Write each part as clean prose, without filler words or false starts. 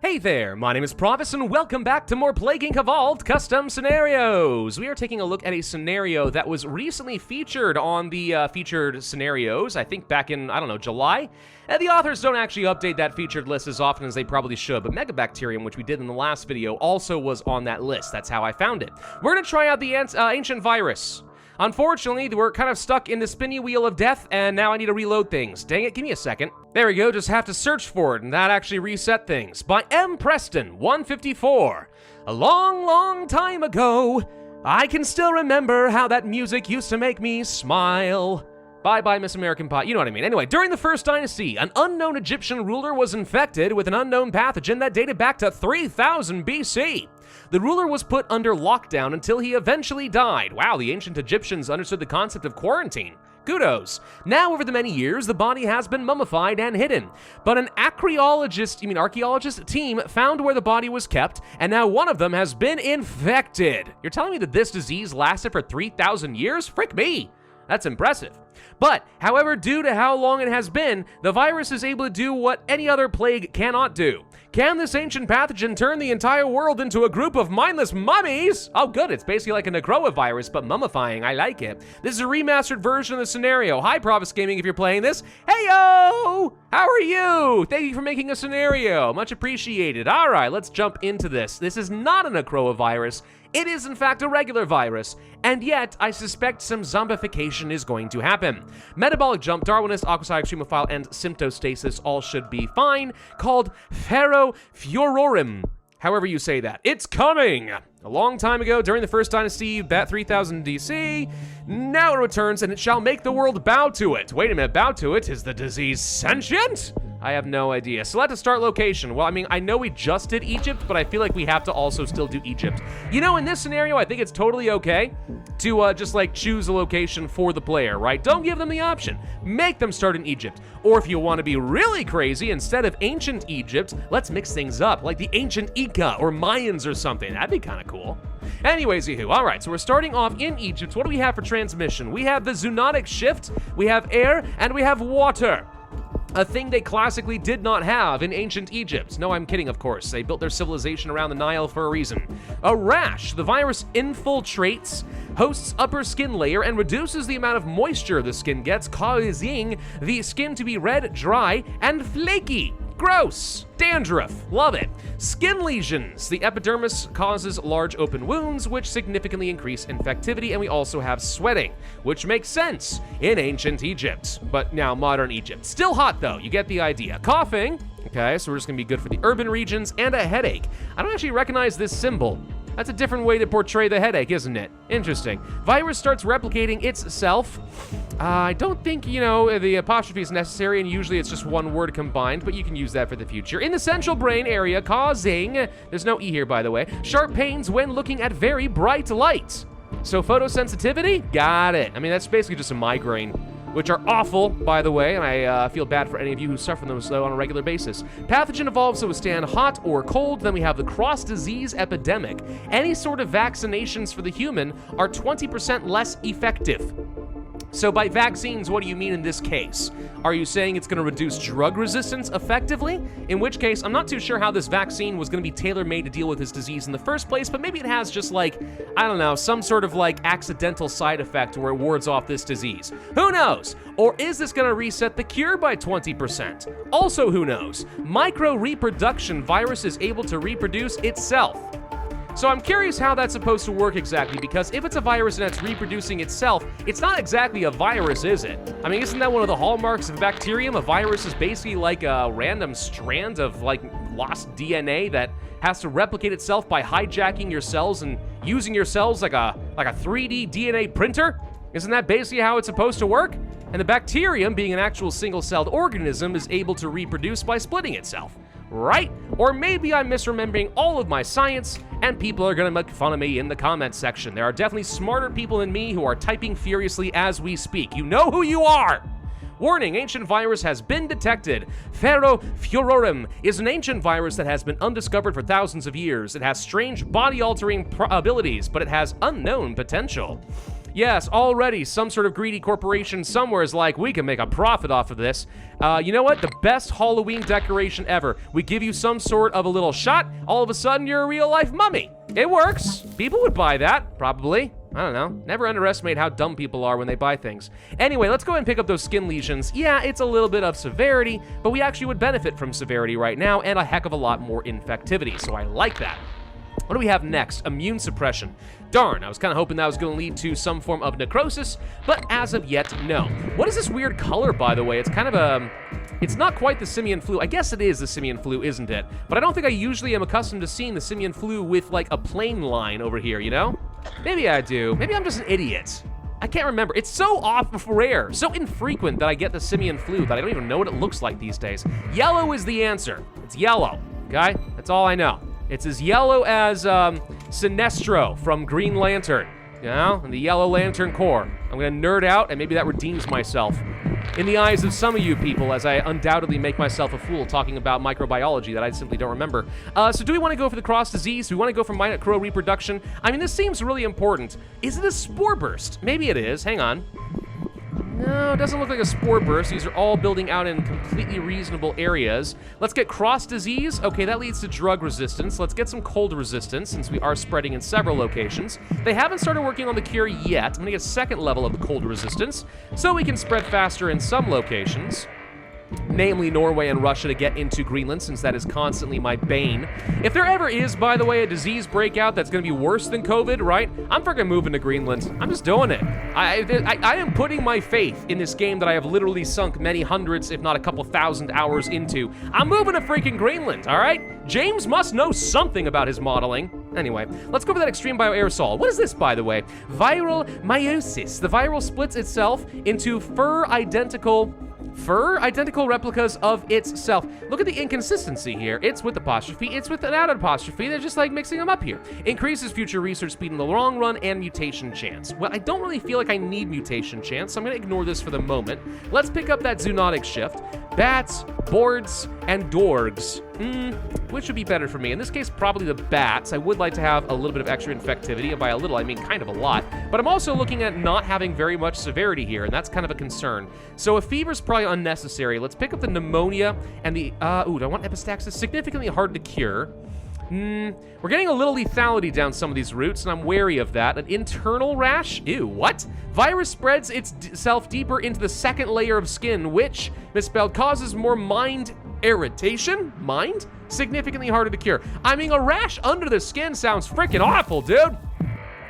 Hey there, my name is Pravus and welcome back to more Plague Inc. Evolved Custom Scenarios. We are taking a look at a scenario that was recently featured on the featured scenarios, I think back in, July. And the authors don't actually update that featured list as often as they probably should, but Megabacterium, which we did in the last video, also was on that list. That's how I found it. We're going to try out the ancient virus. Unfortunately, we're kind of stuck in the spinny wheel of death, and now I need to reload things. Dang it, give me a second. There we go, just have to search for it, and that actually reset things. By M. Preston, 154. A long, long time ago, I can still remember how that music used to make me smile. Bye-bye, Miss American Pie. You know what I mean. Anyway, during the First Dynasty, an unknown Egyptian ruler was infected with an unknown pathogen that dated back to 3000 BC. The ruler was put under lockdown until he eventually died. Wow, the ancient Egyptians understood the concept of quarantine. Kudos. Now, over the many years, the body has been mummified and hidden. But an archaeologist team found where the body was kept, and now one of them has been infected. You're telling me that this disease lasted for 3,000 years? Frick me. That's impressive. But, however, due to how long it has been, the virus is able to do what any other plague cannot do. Can this ancient pathogen turn the entire world into a group of mindless mummies? Oh good, it's basically like a Necroa virus, but mummifying. I like it. This is a remastered version of the scenario. Hi, Pravus Gaming, if you're playing this. Heyo! How are you? Thank you for making a scenario. Much appreciated. All right, let's jump into this. This is not a Necroa virus. It is, in fact, a regular virus, and yet I suspect some zombification is going to happen. Metabolic jump, Darwinist, Aquaside, Extremophile, and Symptostasis all should be fine, called Ferrofurorum. However you say that. It's coming! A long time ago, during the First Dynasty, about 3000 DC, now it returns, and it shall make the world bow to it. Wait a minute, bow to it? Is the disease sentient? I have no idea. Select a start location. Well, I mean, I know we just did Egypt, but I feel like we have to also still do Egypt. You know, in this scenario, I think it's totally okay to just like choose a location for the player, right? Don't give them the option. Make them start in Egypt. Or if you want to be really crazy, instead of ancient Egypt, let's mix things up, like the ancient Inca or Mayans or something. That'd be kind of cool. Anyways, all right, so we're starting off in Egypt. What do we have for transmission? We have the zoonotic shift, we have air, and we have water. A thing they classically did not have in ancient Egypt. No, I'm kidding, of course. They built their civilization around the Nile for a reason. A rash. The virus infiltrates host's upper skin layer and reduces the amount of moisture the skin gets, causing the skin to be red, dry, and flaky. Gross. Dandruff. Love it. Skin lesions. The epidermis causes large open wounds, which significantly increase infectivity, and we also have sweating, which makes sense in ancient Egypt, but now modern Egypt. Still hot, though. You get the idea. Coughing. Okay, so we're just going to be good for the urban regions, and a headache. I don't actually recognize this symbol. That's a different way to portray the headache, isn't it? Interesting. Virus starts replicating itself. I don't think, the apostrophe is necessary, and usually it's just one word combined, but you can use that for the future. In the central brain area, causing, there's no E here, by the way, sharp pains when looking at very bright light. So photosensitivity? Got it. I mean, that's basically just a migraine, which are awful, by the way, and I feel bad for any of you who suffer from them on a regular basis. Pathogen evolves to withstand hot or cold. Then we have the cross-disease epidemic. Any sort of vaccinations for the human are 20% less effective. So by vaccines, what do you mean in this case? Are you saying it's going to reduce drug resistance effectively? In which case, I'm not too sure how this vaccine was going to be tailor-made to deal with this disease in the first place, but maybe it has just like, I don't know, some sort of like accidental side effect where it wards off this disease. Who knows? Or is this going to reset the cure by 20%? Also, who knows? Micro-reproduction virus is able to reproduce itself. So I'm curious how that's supposed to work exactly, because if it's a virus and it's reproducing itself, it's not exactly a virus, is it? I mean, isn't that one of the hallmarks of a bacterium? A virus is basically like a random strand of like lost DNA that has to replicate itself by hijacking your cells and using your cells like a 3D DNA printer? Isn't that basically how it's supposed to work? And the bacterium, being an actual single-celled organism, is able to reproduce by splitting itself. Right? Or maybe I'm misremembering all of my science, and people are gonna make fun of me in the comments section. There are definitely smarter people than me who are typing furiously as we speak. You know who you are! Warning, ancient virus has been detected. Ferrofurorum is an ancient virus that has been undiscovered for thousands of years. It has strange body-altering abilities, but it has unknown potential. Yes, already some sort of greedy corporation somewhere is like, we can make a profit off of this. You know what? The best Halloween decoration ever. We give you some sort of a little shot, all of a sudden you're a real-life mummy. It works. People would buy that, probably. I don't know. Never underestimate how dumb people are when they buy things. Anyway, let's go ahead and pick up those skin lesions. Yeah, it's a little bit of severity, but we actually would benefit from severity right now and a heck of a lot more infectivity, so I like that. What do we have next? Immune suppression. Darn, I was kind of hoping that was going to lead to some form of necrosis, but as of yet, no. What is this weird color, by the way? It's kind of a... It's not quite the simian flu. I guess it is the simian flu, isn't it? But I don't think I usually am accustomed to seeing the simian flu with, like, a plain line over here, you know? Maybe I do. Maybe I'm just an idiot. I can't remember. It's so rare, so infrequent that I get the simian flu that I don't even know what it looks like these days. Yellow is the answer. It's yellow, okay? That's all I know. It's as yellow as Sinestro from Green Lantern, you know, and the Yellow Lantern Corps. I'm gonna nerd out, and maybe that redeems myself in the eyes of some of you people, as I undoubtedly make myself a fool talking about microbiology that I simply don't remember. So do we want to go for the cross disease? Do we want to go for micro reproduction? I mean, this seems really important. Is it a spore burst? Maybe it is. Hang on. No, it doesn't look like a spore burst. These are all building out in completely reasonable areas. Let's get cross disease. Okay, that leads to drug resistance. Let's get some cold resistance, since we are spreading in several locations. They haven't started working on the cure yet. I'm gonna get a second level of cold resistance, so we can spread faster in some locations, namely Norway and Russia, to get into Greenland, since that is constantly my bane. If there ever is, by the way, a disease breakout that's gonna be worse than COVID, right? I'm freaking moving to Greenland. I'm just doing it. I am putting my faith in this game that I have literally sunk many hundreds, if not a couple thousand hours into. I'm moving to freaking Greenland, all right? James must know something about his modeling. Anyway, let's go for that extreme bioaerosol. What is this, by the way? Viral meiosis. The viral splits itself into identical replicas of itself. Look at the inconsistency here. It's with apostrophe, it's without apostrophe. They're just like mixing them up here. Increases future research speed in the long run and mutation chance. Well, I don't really feel like I need mutation chance, so I'm gonna ignore this for the moment. Let's pick up that zoonotic shift. Bats, boards, and dorgs. Which would be better for me? In this case, probably the bats. I would like to have a little bit of extra infectivity, and by a little, I mean kind of a lot. But I'm also looking at not having very much severity here, and that's kind of a concern. So a fever's probably unnecessary. Let's pick up the pneumonia and the, do I want epistaxis? Significantly hard to cure. We're getting a little lethality down some of these routes, and I'm wary of that. An internal rash? Ew, what? Virus spreads itself deeper into the second layer of skin, which, misspelled, causes more mind irritation? Mind? Significantly harder to cure. I mean, a rash under the skin sounds freaking awful, dude.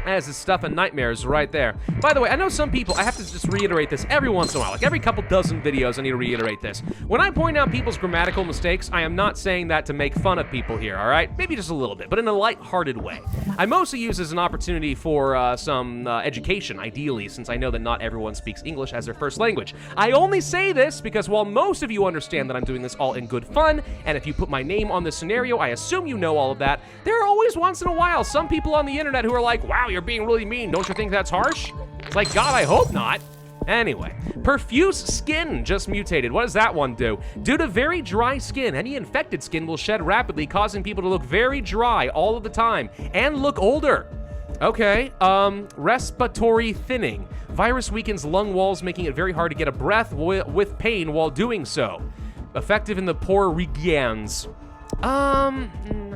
As is stuff and nightmares right there. By the way, I know some people, I have to just reiterate this every once in a while. Like every couple dozen videos, I need to reiterate this. When I point out people's grammatical mistakes, I am not saying that to make fun of people here, all right? Maybe just a little bit, but in a light-hearted way. I mostly use this as an opportunity for some education, ideally, since I know that not everyone speaks English as their first language. I only say this because while most of you understand that I'm doing this all in good fun, and if you put my name on this scenario, I assume you know all of that, there are always once in a while some people on the internet who are like, wow, you're being really mean. Don't you think that's harsh? It's like, God, I hope not. Anyway, perfuse skin just mutated. What does that one do? Due to very dry skin, any infected skin will shed rapidly, causing people to look very dry all of the time and look older. Okay, respiratory thinning. Virus weakens lung walls, making it very hard to get a breath with pain while doing so. Effective in the poor regions. I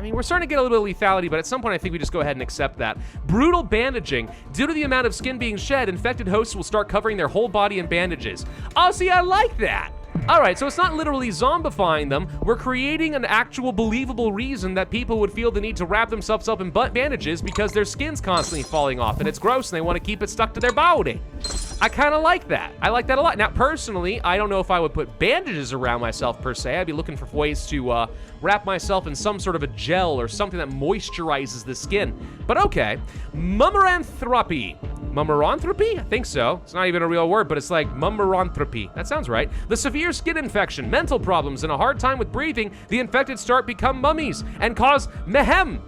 mean, we're starting to get a little bit of lethality, but at some point I think we just go ahead and accept that. Brutal bandaging. Due to the amount of skin being shed, infected hosts will start covering their whole body in bandages. Oh, see, I like that. All right, so it's not literally zombifying them. We're creating an actual believable reason that people would feel the need to wrap themselves up in bandages because their skin's constantly falling off and it's gross and they want to keep it stuck to their body. I kind of like that. I like that a lot. Now, personally, I don't know if I would put bandages around myself per se. I'd be looking for ways to wrap myself in some sort of a gel or something that moisturizes the skin. But okay, mummeranthropy. Mummeranthropy? I think so. It's not even a real word, but it's like mummeranthropy. That sounds right. The severe skin infection, mental problems, and a hard time with breathing, the infected start become mummies and cause mayhem.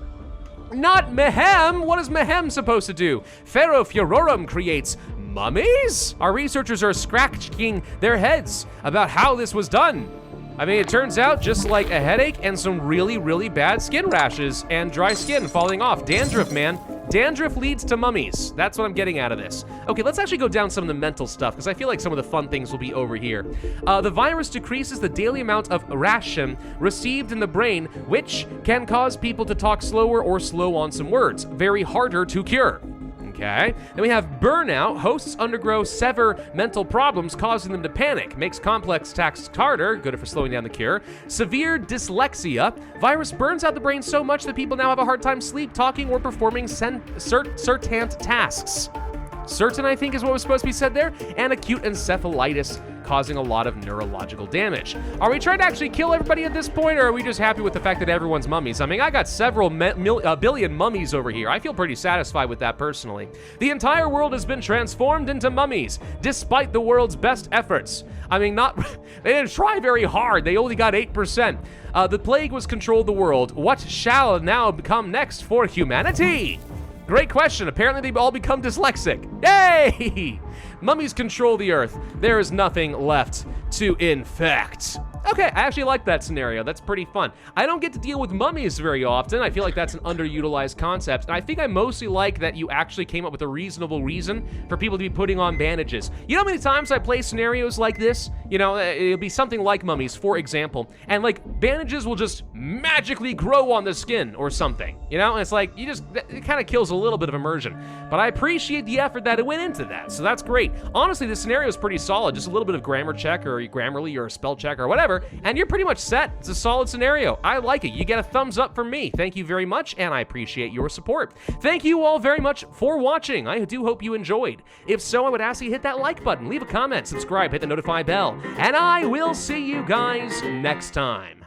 Not mayhem. What is mayhem supposed to do? Ferrofurorum creates mummies? Our researchers are scratching their heads about how this was done. I mean, it turns out just like a headache and some really, really bad skin rashes and dry skin falling off. Dandruff, man. Dandruff leads to mummies. That's what I'm getting out of this. Okay, let's actually go down some of the mental stuff, because I feel like some of the fun things will be over here. The virus decreases the daily amount of ration received in the brain, which can cause people to talk slower or slow on some words. Very harder to cure. Okay. Then we have burnout. Hosts undergo severe mental problems, causing them to panic. Makes complex tasks harder. Good for slowing down the cure. Severe dyslexia. Virus burns out the brain so much that people now have a hard time sleep, talking, or performing certain tasks. Certain, I think, is what was supposed to be said there. And acute encephalitis, causing a lot of neurological damage. Are we trying to actually kill everybody at this point, or are we just happy with the fact that everyone's mummies? I mean, I got several billion mummies over here. I feel pretty satisfied with that personally. The entire world has been transformed into mummies, despite the world's best efforts. I mean, they didn't try very hard. They only got 8%. The plague was controlled the world. What shall now come next for humanity? Great question. Apparently they've all become dyslexic. Yay! Mummies control the earth. There is nothing left to infect. Okay, I actually like that scenario. That's pretty fun. I don't get to deal with mummies very often. I feel like that's an underutilized concept. And I think I mostly like that you actually came up with a reasonable reason for people to be putting on bandages. You know how many times I play scenarios like this? You know, it'll be something like mummies, for example. And like, bandages will just magically grow on the skin or something. You know, and it's like, it kind of kills a little bit of immersion. But I appreciate the effort that it went into that. So that's great. Honestly, this scenario is pretty solid. Just a little bit of grammar check or Grammarly or a spell check or whatever, and you're pretty much set. It's a solid scenario. I like it. You get a thumbs up from me. Thank you very much, and I appreciate your support. Thank you all very much for watching. I do hope you enjoyed. If so, I would ask you to hit that like button, leave a comment, subscribe, hit the notify bell, and I will see you guys next time.